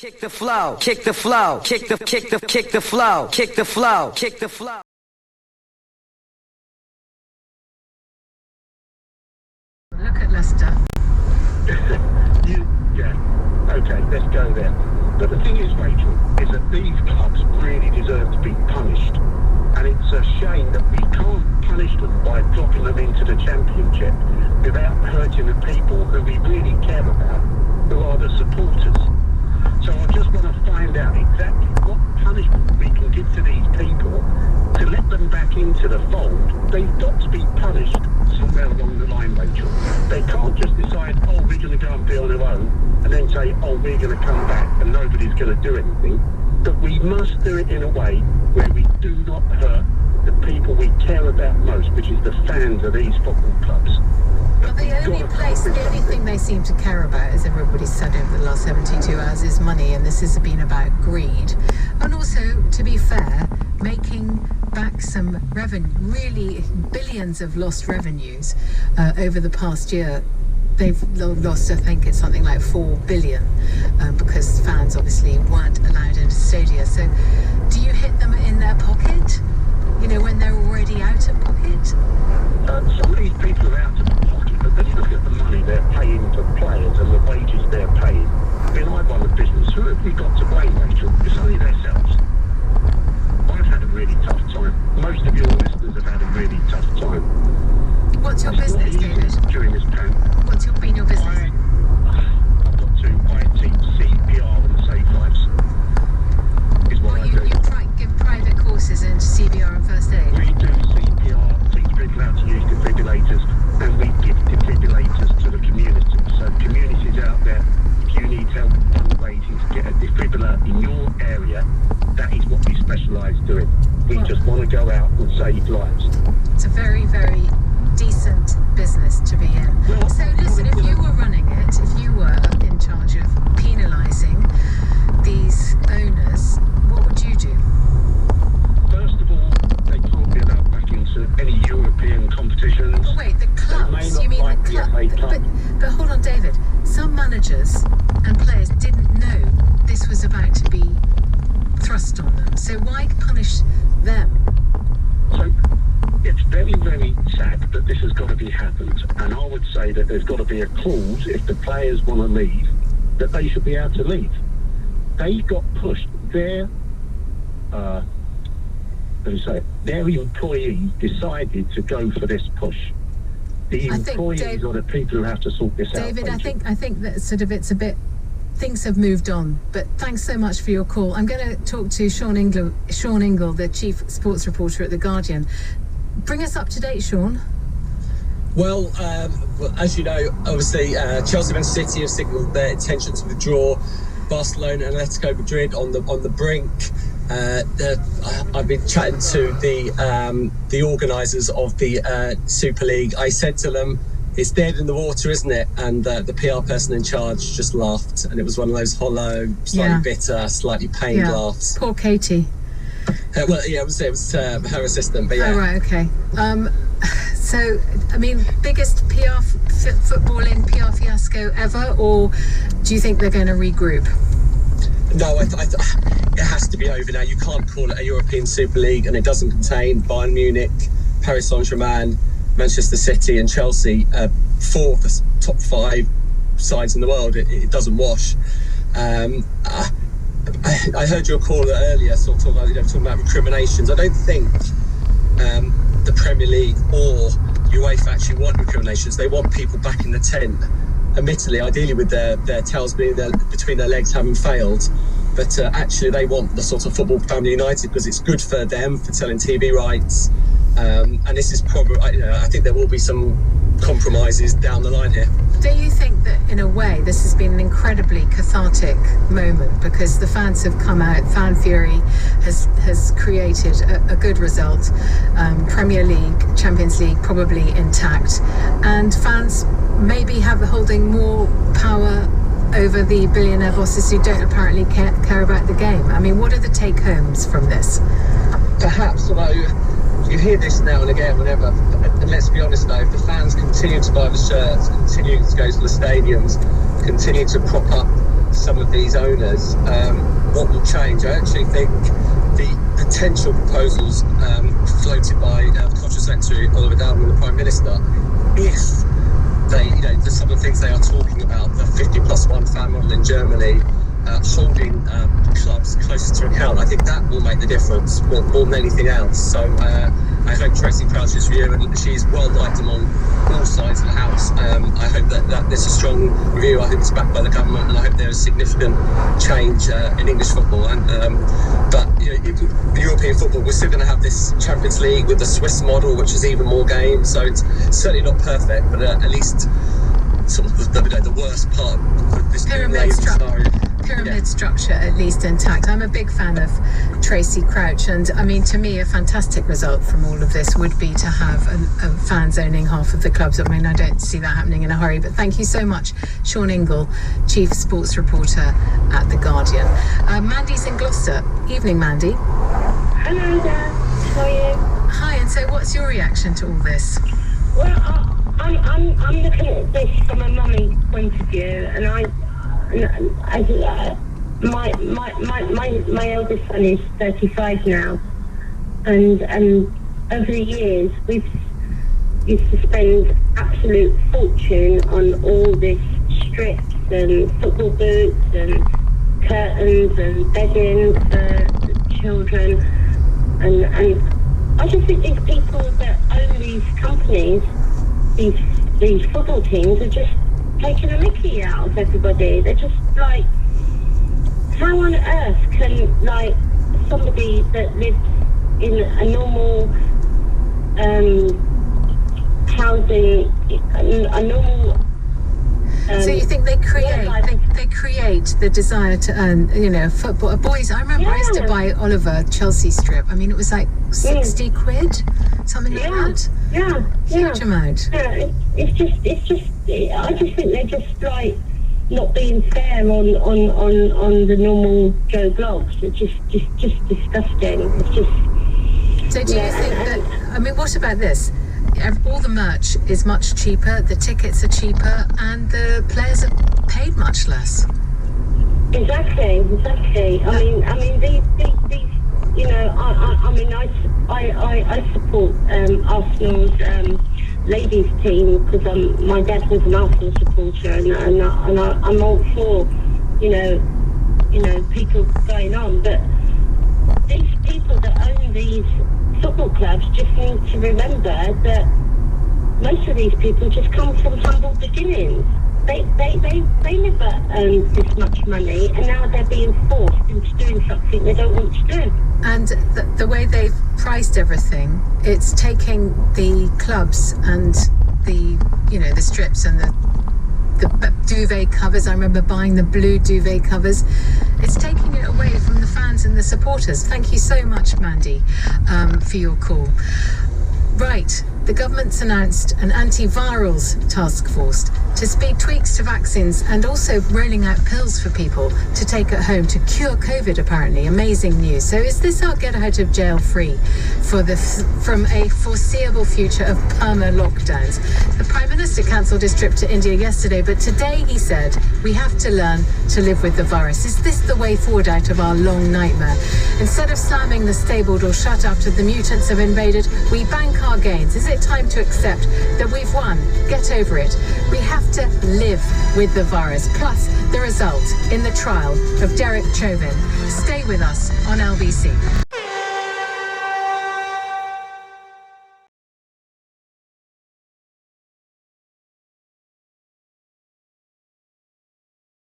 Kick the flow, kick the flow, kick the flow, kick the flow, kick the flow. Look at Leicester. Okay, let's go there. But the thing is, Rachel, is that these clubs really deserve to be punished. And it's a shame that we can't punish them by dropping them into the Championship without hurting the people who we really care about, who are the supporters. So I just want to find out exactly what punishment we can give to these people to let them back into the fold. They've got to be punished somewhere along the line, Rachel. They can't just decide, oh, we're going to go and be on our own, and then say, oh, we're going to come back and nobody's going to do anything. But we must do it in a way where we do not hurt the people we care about most, which is the fans of these football clubs. Well, the only thing they seem to care about, as everybody's said over the last 72 hours, is money, and this has been about greed. And also, to be fair, making back some revenue, really billions of lost revenues over the past year. They've lost, I think it's something like 4 billion because fans obviously weren't allowed into stadia. So do you hit them in their pocket, you know, when they're already out of pocket? Some of these people are out of pocket, but then you look at the money they're paying for players and the wages they're paying. I mean, I run a business. Who have we got to blame, Rachel? It's only themselves. I've had a really tough time. Most of your listeners have had a really tough time. What's your business, David? During this pandemic. What's been your business? I've got to. I teach CPR and Safe Lives. Is what I do. You give private courses in CPR and first aid? We do CPR, teach people how to use defibrillators, and we give defibrillators to the community. So communities out there, if you need help fundraising to get a defibrillator in your area, that is what we specialise doing. We just want to go out and save lives. It's a very, very decent business to be in. Well, so listen, if you were running it, if you were in charge of penalising these owners, what would you do? First of all, they can't be allowed back into any European competitions. But wait, the clubs, you mean like the FA club? But hold on, David, some managers and players didn't know this was about to be thrust on them, so why punish them? So it's very, very sad that this has got to be happened, and I would say that there's got to be a clause if the players want to leave, that they should be able to leave. They got pushed. Their employees decided to go for this push. The employees are the people who have to sort this out. David, I think that sort of it's a bit. Things have moved on, but thanks so much for your call. I'm going to talk to Sean Ingle, the chief sports reporter at The Guardian. Bring us up to date, Sean. Well, as you know, obviously, Chelsea and City have signalled their intention to withdraw. Barcelona and Atletico Madrid on the brink. I've been chatting to the organisers of the Super League. I said to them, it's dead in the water, isn't it? And the PR person in charge just laughed, and it was one of those hollow, slightly bitter, slightly pained laughs. Poor Katie. It was her assistant, but yeah. Oh, right, okay. So, I mean, biggest PR footballing PR fiasco ever, or do you think they're going to regroup? No, it has to be over now. You can't call it a European Super League, and it doesn't contain Bayern Munich, Paris Saint-Germain, Manchester City and Chelsea, 4 of the top 5 sides in the world. It doesn't wash. I heard your call earlier, sort of talking about recriminations. I don't think the Premier League or UEFA actually want recriminations. They want people back in the tent, admittedly, ideally with their tails between their legs having failed. But actually they want the sort of football family united because it's good for them, for selling TV rights. And this is probably, I think there will be some compromises down the line here. Do you think that in a way this has been an incredibly cathartic moment because the fans have come out, fan fury has created a good result, Premier League, Champions League probably intact, and fans maybe holding more power over the billionaire bosses who don't apparently care about the game? I mean, what are the take-homes from this? Perhaps, although you hear this now and again whenever, and let's be honest though, if the fans continue to buy the shirts, continue to go to the stadiums, continue to prop up some of these owners, what will change? I actually think the potential proposals floated by the Culture Secretary Oliver Dowden and the Prime Minister, if they, some of the things they are talking about, the 50+1 fan model in Germany, holding clubs closer to account, I think that will make the difference more than anything else. So I hope Tracy Crouch's view, and she's well liked among all sides of the House. I hope that there's a strong review. I hope it's backed by the government, and I hope there's significant change in English football. But European football, we're still going to have this Champions League with the Swiss model, which is even more games. So it's certainly not perfect, but at least sort of the worst part of this pyramid structure at least intact. I'm a big fan of Tracy Crouch, and I mean, to me, a fantastic result from all of this would be to have a fans owning half of the clubs. I mean, I don't see that happening in a hurry, but thank you so much, Sean Ingle, Chief Sports Reporter at The Guardian. Mandy's in Gloucester. Evening, Mandy. Hello there, how are you? Hi, and so what's your reaction to all this? Well, I'm looking at this from a mummy point of view, and my eldest son is 35 now, and over the years we've used to spend absolute fortune on all this strips and football boots and curtains and bedding for children, and I just think these people that own these companies, these football teams, are just taking a mickey out of everybody. They're just like, how on earth can somebody that lives in a normal housing, a normal so you think they create the desire to earn, football? Boys, I remember I used to buy Oliver Chelsea strip. I mean, it was like 60 quid, something like that. Yeah, huge amount. Yeah, it's just. I just think they're just like not being fair on the normal Joe blogs. It's just disgusting. It's just. So do you think that? I mean, what about this? All the merch is much cheaper, the tickets are cheaper, and the players are paid much less. Exactly. I mean, these I support Arsenal's ladies team because my dad was an Arsenal supporter, and I'm all for people going on, but these people that own these football clubs just need to remember that most of these people just come from humble beginnings. They never earned this much money, and now they're being forced into doing something they don't want to do. And the way they've priced everything, it's taking the clubs and the strips and the duvet covers. I remember buying the blue duvet covers. It's taking it away from the fans and the supporters. Thank you so much, Mandy, for your call. Right, the government's announced an antivirals task force to speed tweaks to vaccines and also rolling out pills for people to take at home to cure COVID, apparently. Amazing news. So is this our get out of jail free from a foreseeable future of perma lockdowns? The Prime Minister cancelled his trip to India yesterday, but today he said we have to learn to live with the virus. Is this the way forward out of our long nightmare? Instead of slamming the stable door shut after the mutants have invaded, we bank our gains. Is it time to accept that we've won? Get over it. We have to live with the virus. Plus, the result in the trial of Derek Chauvin. Stay with us on LBC.